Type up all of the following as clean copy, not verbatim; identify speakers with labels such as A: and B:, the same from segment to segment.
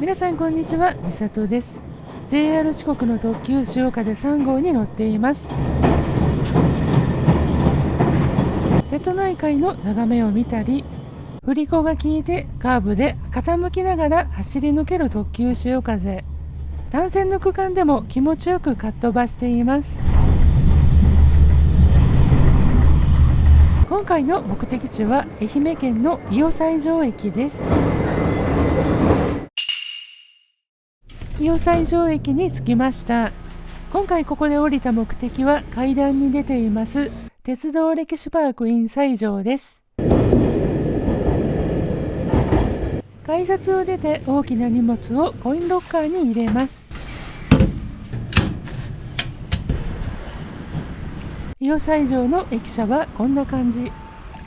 A: 皆さんこんにちは、みさとです。 JR 四国の特急しおかぜ3号に乗っています。瀬戸内海の眺めを見たり、振り子が効いてカーブで傾きながら走り抜ける特急しおかぜ。単線の区間でも気持ちよくかっ飛ばしています。今回の目的地は愛媛県の伊予西条駅です。伊予西条駅に着きました。今回ここで降りた目的は階段に出ています鉄道歴史パーク in 西条です。改札を出て大きな荷物をコインロッカーに入れます。伊予西条の駅舎はこんな感じ。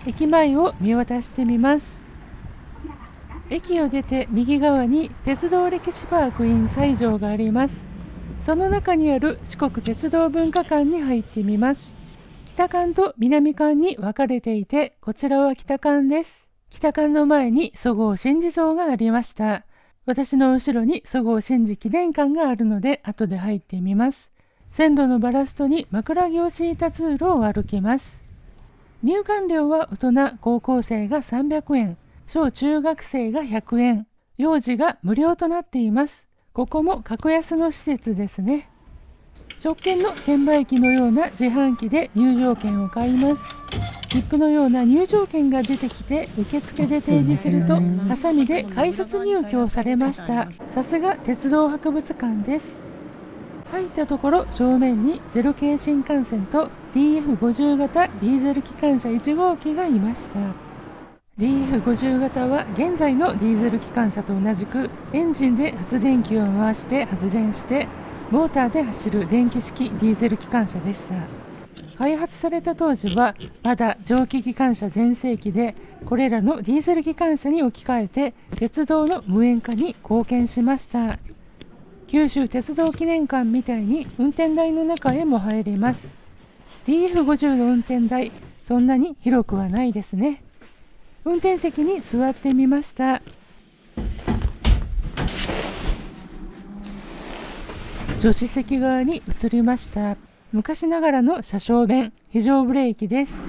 A: 駅前を見渡してみます。駅を出て右側に鉄道歴史パーク in 西条があります。その中にある四国鉄道文化館に入ってみます。北館と南館に分かれていて、こちらは北館です。北館の前に十河真二像がありました。私の後ろに十河真二記念館があるので後で入ってみます。線路のバラストに枕木を敷いた通路を歩きます。入館料は大人高校生が300円、小中学生が100円、幼児が無料となっています。ここも格安の施設ですね。食券の券売機のような自販機で入場券を買います。切符のような入場券が出てきて、受付で提示するとハサミで改札入居をされました。さすが鉄道博物館です。入ったところ正面に0系新幹線と DF50 型ディーゼル機関車1号機がいました。DF50 型は現在のディーゼル機関車と同じくエンジンで発電機を回して発電してモーターで走る電気式ディーゼル機関車でした。開発された当時はまだ蒸気機関車全盛期で、これらのディーゼル機関車に置き換えて鉄道の無煙化に貢献しました。九州鉄道記念館みたいに運転台の中へも入れます。 DF50 の運転台、そんなに広くはないですね。運転席に座ってみました。助手席側に移りました。昔ながらの車掌弁、非常ブレーキです。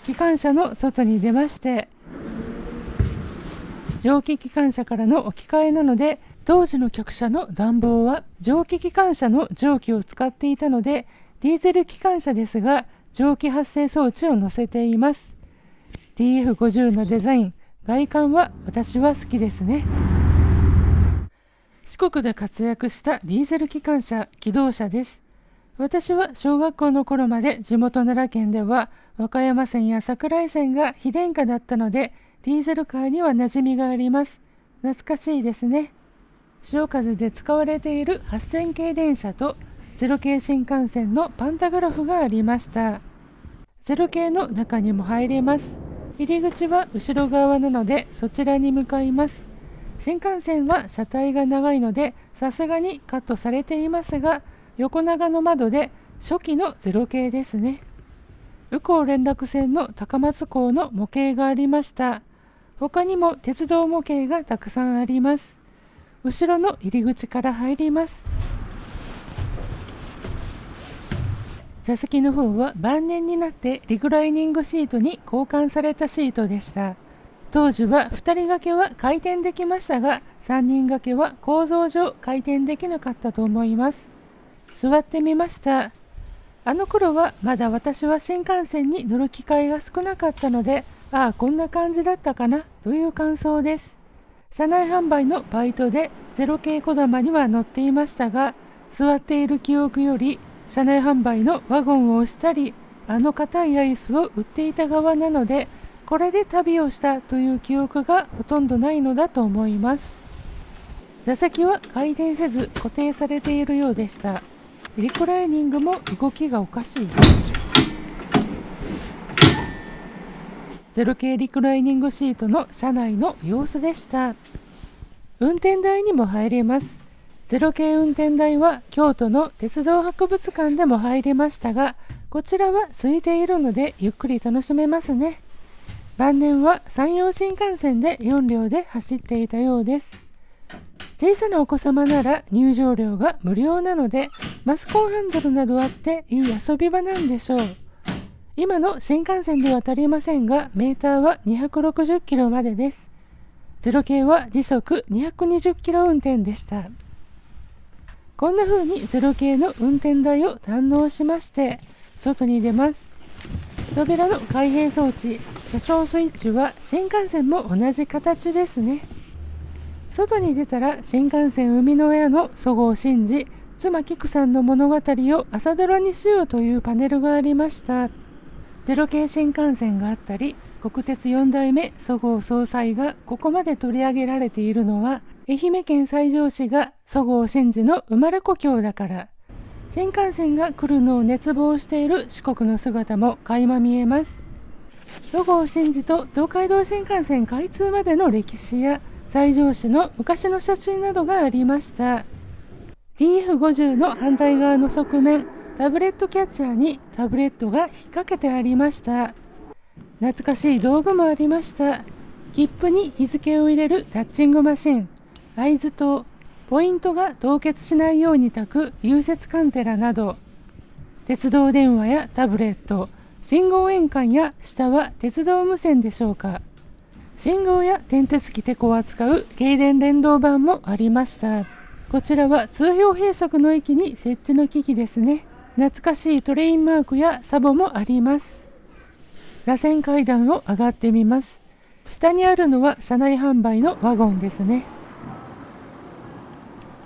A: 機関車の外に出まして、蒸気機関車からの置き換えなので、当時の客車の暖房は蒸気機関車の蒸気を使っていたので、ディーゼル機関車ですが蒸気発生装置を載せています。 DF50 のデザイン、外観は私は好きですね。四国で活躍したディーゼル機関車、気動車です。私は小学校の頃まで地元奈良県では和歌山線や桜井線が非電化だったので、ディーゼルカーには馴染みがあります。懐かしいですね。潮風で使われている8000系電車と0系新幹線のパンタグラフがありました。0系の中にも入れます。入り口は後ろ側なのでそちらに向かいます。新幹線は車体が長いのでさすがにカットされていますが、横長の窓で初期の0系ですね。宇高連絡船の高松港の模型がありました。他にも鉄道模型がたくさんあります。後ろの入り口から入ります。座席の方は晩年になってリクライニングシートに交換されたシートでした。当時は2人掛けは回転できましたが、3人掛けは構造上回転できなかったと思います。座ってみました。あの頃はまだ私は新幹線に乗る機会が少なかったので、ああこんな感じだったかなという感想です。車内販売のバイトで0系こだまには乗っていましたが、座っている記憶より車内販売のワゴンを押したり、あの硬いアイスを売っていた側なので、これで旅をしたという記憶がほとんどないのだと思います。座席は回転せず固定されているようでした。リクライニングも動きがおかしい。0系リクライニングシートの車内の様子でした。運転台にも入れます。0系運転台は京都の鉄道博物館でも入れましたが、こちらは空いているのでゆっくり楽しめますね。晩年は山陽新幹線で4両で走っていたようです。小さなお子様なら入場料が無料なので、マスコンハンドルなどあっていい遊び場なんでしょう。今の新幹線では足りませんが、メーターは260キロまでです。0系は時速220キロ運転でした。こんな風に0系の運転台を堪能しまして、外に出ます。扉の開閉装置、車掌スイッチは新幹線も同じ形ですね。外に出たら新幹線生みの親の十河真司、妻菊さんの物語を朝ドラにしようというパネルがありました。0系新幹線があったり、国鉄4代目十河総裁がここまで取り上げられているのは、愛媛県西条市が十河真司の生まれ故郷だから。新幹線が来るのを熱望している四国の姿も垣間見えます。十河真司と東海道新幹線開通までの歴史や西条市の昔の写真などがありました。DF50 の反対側の側面、タブレットキャッチャーにタブレットが引っ掛けてありました。懐かしい道具もありました。切符に日付を入れるタッチングマシン、合図灯、ポイントが凍結しないように炊く融雪カンテラなど、鉄道電話やタブレット、信号円環や下は鉄道無線でしょうか。信号や転鉄機テコを扱う軽電連動板もありました。こちらは通標閉塞の駅に設置の機器ですね。懐かしいトレインマークやサボもあります。螺旋階段を上がってみます。下にあるのは車内販売のワゴンですね。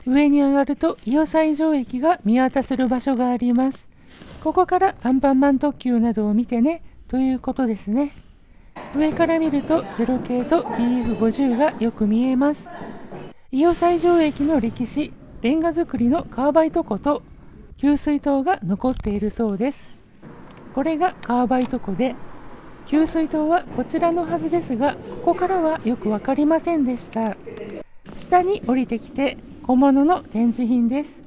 A: 上に上がると伊予西条駅が見渡せる場所があります。ここからアンパンマン特急などを見てねということですね。上から見ると0系と DF50 がよく見えます。伊予西条駅の歴史、レンガ造りのカーバイト湖と給水塔が残っているそうです。これがカーバイト湖で、給水塔はこちらのはずですが、ここからはよくわかりませんでした。下に降りてきて小物の展示品です。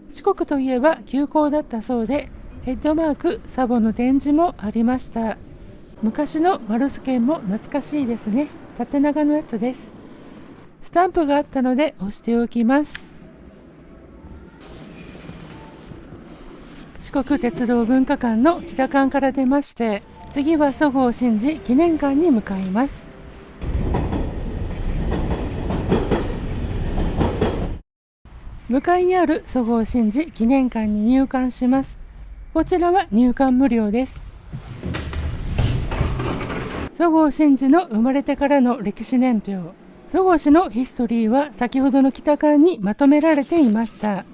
A: 四国といえば急行だったそうで、ヘッドマーク、サボの展示もありました。昔のマルス券も懐かしいですね。縦長のやつです。スタンプがあったので押しておきます。四国鉄道文化館の北館から出まして、次は十河真司記念館に向かいます。向かいにある十河真司記念館に入館します。こちらは入館無料です。十河真司の生まれてからの歴史年表、十河市のヒストリーは先ほどの北館にまとめられていました。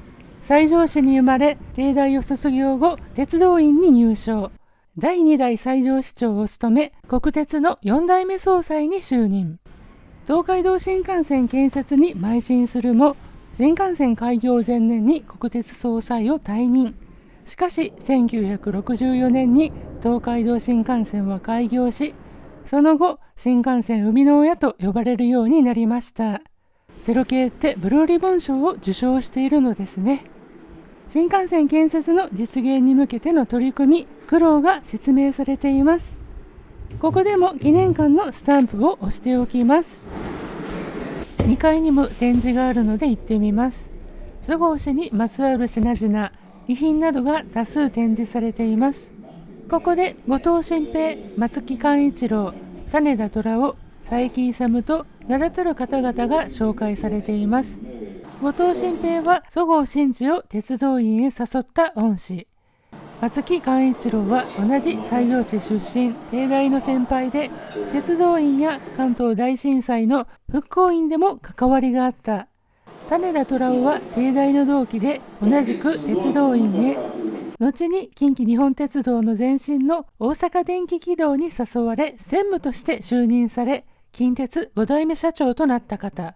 A: 西条市に生まれ、帝大を卒業後、鉄道院に入省。第2代西条市長を務め、国鉄の4代目総裁に就任。東海道新幹線建設に邁進するも、新幹線開業前年に国鉄総裁を退任。しかし、1964年に東海道新幹線は開業し、その後、新幹線生みの親と呼ばれるようになりました。0系ってブルーリボン賞を受賞しているのですね。新幹線建設の実現に向けての取り組み、苦労が説明されています。ここでも記念館のスタンプを押しておきます。2階にも展示があるので行ってみます。十河市にまつわる品々、遺品などが多数展示されています。ここで後藤新平、松木貫一郎、種田虎夫、佐伯勇と名だたる方々が紹介されています。後藤新平は十河真司を鉄道院へ誘った恩師。松木貫一郎は同じ西条市出身、帝大の先輩で、鉄道院や関東大震災の復興院でも関わりがあった。種田虎夫は帝大の同期で同じく鉄道院へ。後に近畿日本鉄道の前身の大阪電気軌道に誘われ、専務として就任され、近鉄5代目社長となった方。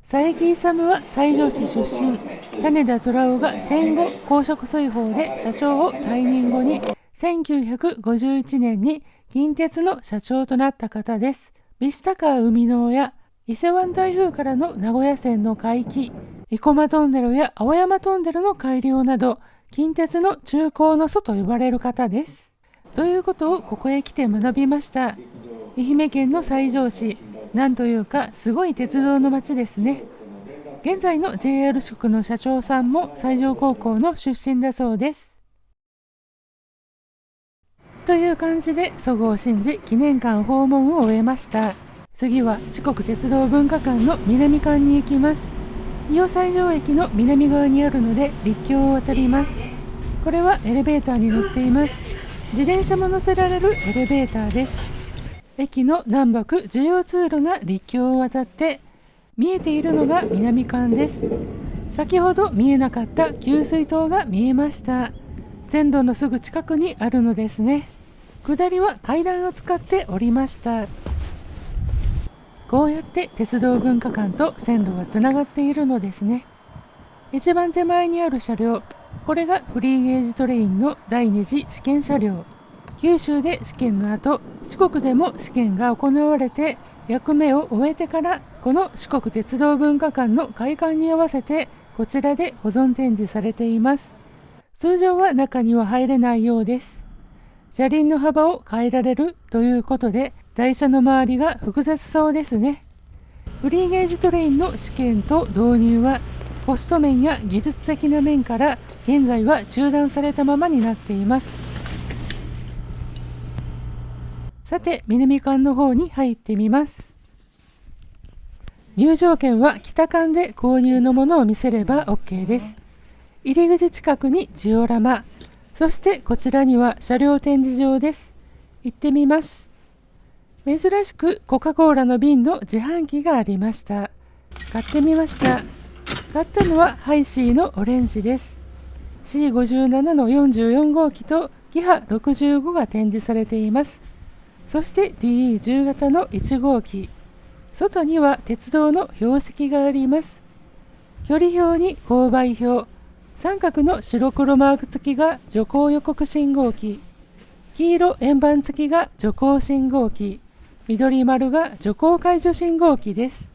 A: 佐伯勇は西条市出身。種田虎夫が戦後公職追放で社長を退任後に、1951年に近鉄の社長となった方です。ビスタカー生みの親、伊勢湾台風からの名古屋線の開基、生駒トンネルや青山トンネルの改良など、近鉄の中高の祖と呼ばれる方です。ということをここへ来て学びました。愛媛県の西条市、なんというかすごい鉄道の町ですね。現在の JR 四国の社長さんも西条高校の出身だそうです。という感じで十河真治記念館訪問を終えました。次は四国鉄道文化館の南館に行きます。伊予西条駅の南側にあるので陸橋を渡ります。これはエレベーターに乗っています。自転車も乗せられるエレベーターです。駅の南北主要通路が陸橋を渡って見えているのが南館です。先ほど見えなかった給水塔が見えました。線路のすぐ近くにあるのですね。下りは階段を使って降りました。こうやって鉄道文化館と線路はつながっているのですね。一番手前にある車両、これがフリーゲージトレインの第2次試験車両。九州で試験の後、四国でも試験が行われて、役目を終えてからこの四国鉄道文化館の開館に合わせてこちらで保存展示されています。通常は中には入れないようです。車輪の幅を変えられるということで台車の周りが複雑そうですね。フリーゲージトレインの試験と導入はコスト面や技術的な面から現在は中断されたままになっています。さて南館の方に入ってみます。入場券は北館で購入のものを見せれば OK です。入り口近くにジオラマ、そしてこちらには車両展示場です。行ってみます。珍しくコカ・コーラの瓶の自販機がありました。買ってみました。買ったのはハイシーのオレンジです。C57 の44号機とキハ65が展示されています。そして DE10 型の1号機。外には鉄道の標識があります。距離表に勾配表。三角の白黒マーク付きが徐行予告信号機。黄色円盤付きが徐行信号機。緑丸が徐行解除信号機です。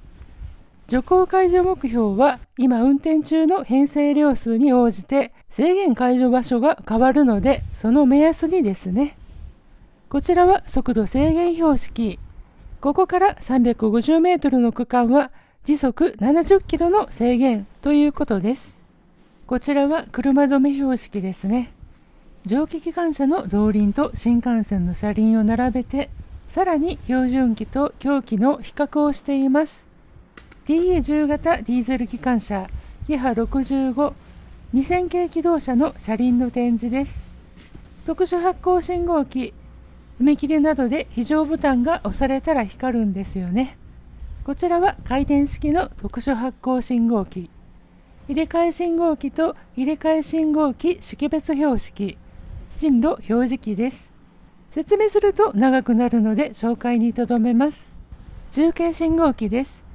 A: 徐行解除目標は今運転中の編成両数に応じて制限解除場所が変わるのでその目安にですね。こちらは速度制限標識。ここから350メートルの区間は時速70キロの制限ということです。こちらは車止め標識ですね。蒸気機関車の動輪と新幹線の車輪を並べて、さらに標準機と狭機の比較をしています。DE10 型ディーゼル機関車、キハ65、2000系気動車の車輪の展示です。特殊発光信号機、踏切などで非常ボタンが押されたら光るんですよね。こちらは回転式の特殊発光信号機。入れ替え信号機と入れ替え信号機識別標識、進路表示器です。説明すると長くなるので紹介にとどめます。中継信号機です。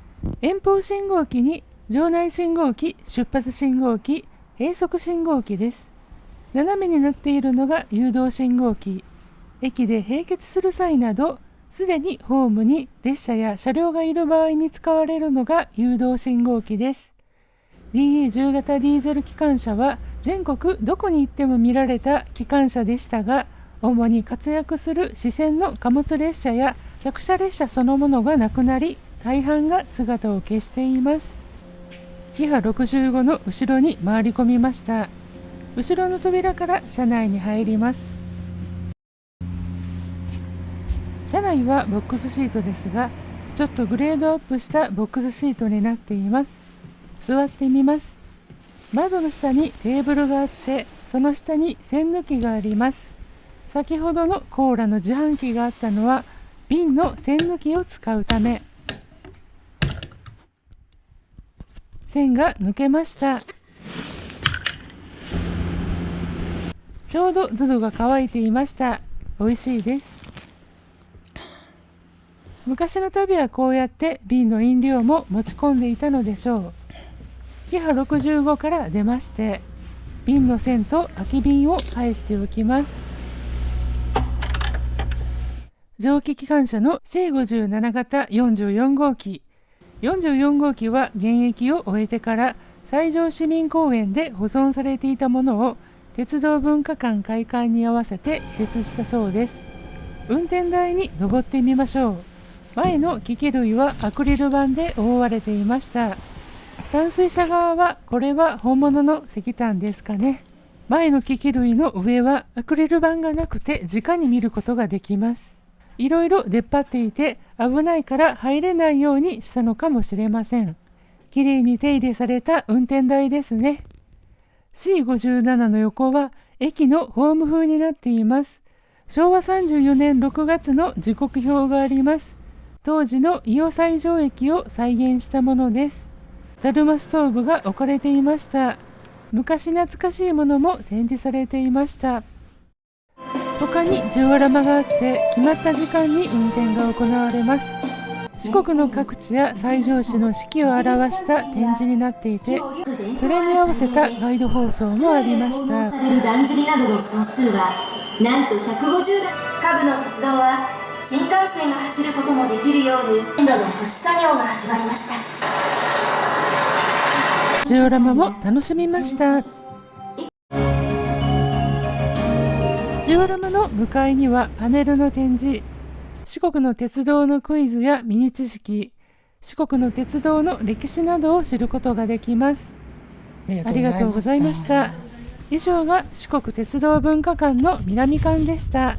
A: 遠方信号機に場内信号機、出発信号機、閉塞信号機です。斜めになっているのが誘導信号機。駅で並結する際など、すでにホームに列車や車両がいる場合に使われるのが誘導信号機です。DE10 型ディーゼル機関車は全国どこに行っても見られた機関車でしたが、主に活躍する支線の貨物列車や客車列車そのものがなくなり、大半が姿を消しています。キハ65の後ろに回り込みました。後ろの扉から車内に入ります。車内はボックスシートですが、ちょっとグレードアップしたボックスシートになっています。座ってみます。窓の下にテーブルがあって、その下に栓抜きがあります。先ほどのコーラの自販機があったのは、瓶の栓抜きを使うため。栓が抜けました。ちょうど喉が渇いていました。美味しいです。昔の旅はこうやって瓶の飲料も持ち込んでいたのでしょう。キハ65から出まして、瓶の栓と空き瓶を返しておきます。蒸気機関車の C57 型44号機。44号機は現役を終えてから西条市民公園で保存されていたものを鉄道文化館開館に合わせて移設したそうです。運転台に登ってみましょう。前の機器類はアクリル板で覆われていました。淡水車側はこれは本物の石炭ですかね。前の機器類の上はアクリル板がなくて直に見ることができます。いろいろ出っ張っていて危ないから入れないようにしたのかもしれません。きれいに手入れされた運転台ですね。C57 の横は駅のホーム風になっています。昭和34年6月の時刻表があります。当時の伊予西条駅を再現したものです。だるまストーブが置かれていました。昔懐かしいものも展示されていました。他にジオラマがあって決まった時間に運転が行われます。四国の各地や西条市の四季を表した展示になっていて、それに合わせたガイド放送もありました。
B: だんじりなどの総数はなんと150台。下部の鉄道は新幹線が走ることもできるように線路の保守作業が始まりました。
A: ジオラマも楽しみました。ジオラマの向かいにはパネルの展示、四国の鉄道のクイズやミニ知識、四国の鉄道の歴史などを知ることができます。ありがとうございました。以上が四国鉄道文化館の南館でした。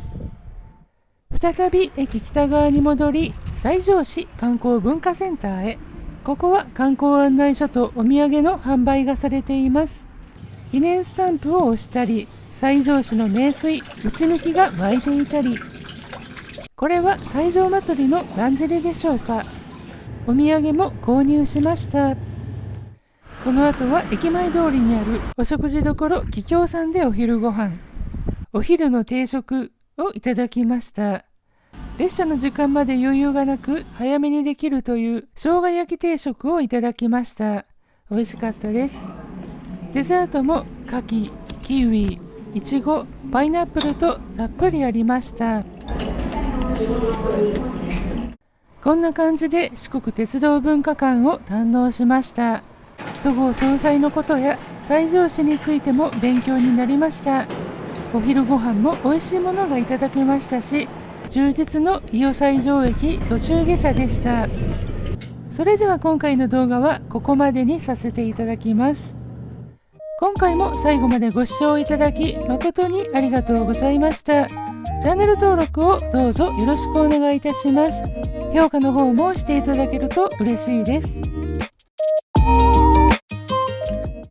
A: 再び駅北側に戻り、西条市観光文化センターへ。ここは観光案内所とお土産の販売がされています。記念スタンプを押したり、西条市の名水、打ち抜きが湧いていたり。これは西条祭りのだんじりでしょうか。お土産も購入しました。この後は駅前通りにあるお食事処桔梗さんでお昼ご飯。お昼の定食をいただきました。列車の時間まで余裕がなく早めにできるという生姜焼き定食をいただきました。美味しかったです。デザートも柿、キウイ、いちご、パイナップルとたっぷりありました。こんな感じで四国鉄道文化館を堪能しました。そごう総裁のことや西条市についても勉強になりました。お昼ご飯も美味しいものがいただけましたし、充実の伊予西条駅途中下車でした。それでは今回の動画はここまでにさせていただきます。今回も最後までご視聴いただき誠にありがとうございました。チャンネル登録をどうぞよろしくお願いいたします。評価の方もしていただけると嬉しいです。